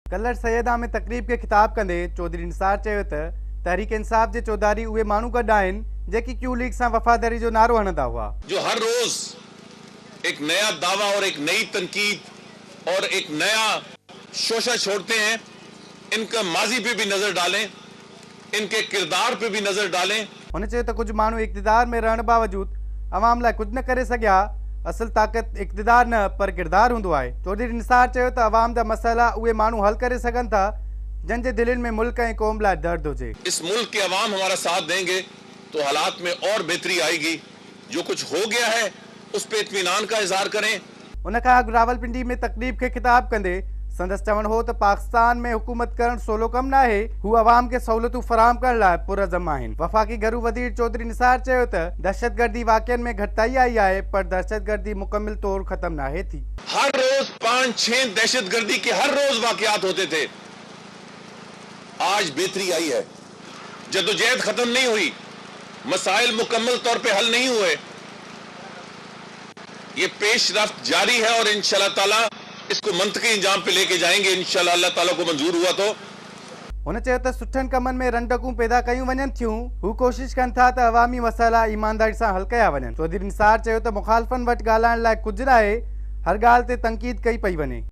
Colour Syeda में तकरीब के खिताब कंदे चौधरी निसार चयो त तहरीक इंसाफ जे चौधारी उहे माण्हू गॾु आहिनि जेकी क्यू लीग सां वफ़ादारी जो नारो हणंदा हुआ। जो हर रोज एक नया दावा और एक नई तनकीद और एक नया शोशा छोड़ते हैं, इनका माजी पे भी नजर डालें, इनके किरदार पे भी नजर डालें। हुन चयो त कुछ माण्हू इक़्तिदार में रहण बावजूद अवाम लाइ कुछ न करे सघिया। असल ताकत इक़्तिदार न पर किरदार हूंदो आहे। चौधरी निसार चयो त अवाम जा मसइला उहे माण्हू हल करे सघनि था जन जे दिलनि में मुल्क ऐं क़ौम लाइ दर्द हुजे। इस मुल्क के अवाम हमारा साथ देंगे तो हालात में और बेहतरी आएगी। जो कुछ हो गया है उस पे इत्मीनान का इजहार करें। उन खां अॻु रावलपिंडी में तकरीब के खिताब कंदे संदसि चवणु हो त पाकिस्तान में हुकूमत करण सोलो कम न आहे, हू अवाम के सहूलियतूं फराहम करण लाइ पुरज़म आहिनि। वफ़ाक़ी घरू वज़ीर चौधरी निसार चयो त दहशतगर्दी वाक़िअनि में घटिताई आई आहे पर दहशतगर्दी मुकम्मल तौर ख़त्म नाहे थी। हर रोज 5-6 दहशतगर्दी के हर रोज वाक़यात होते थे, आज बेहतरी आई है। जद्दोजहद खत्म नहीं हुई, मसाइल मुकम्मल तौर पे हल नहीं हुए, ये पेशरफ्त जारी है और इंशाअल्लाह ताला इसको मंतकी इंजाम पे लेके जाएंगे। इंशाअल्लाह अल्लाह ताला को मंजूर हुआ तो। हुन चयो त सुठनि कमनि में रंडकूं पैदा कयूं वञनि थियूं, हू कोशिश कनि था त अवामी मसइला ईमानदारी सां हल कया वञनि। चौधरी निसार चयो त मुखालफ़नि वटि ॻाल्हाइण लाइ कुझु न आहे, हर ॻाल्हि ते तनक़ीद कई पई वञे।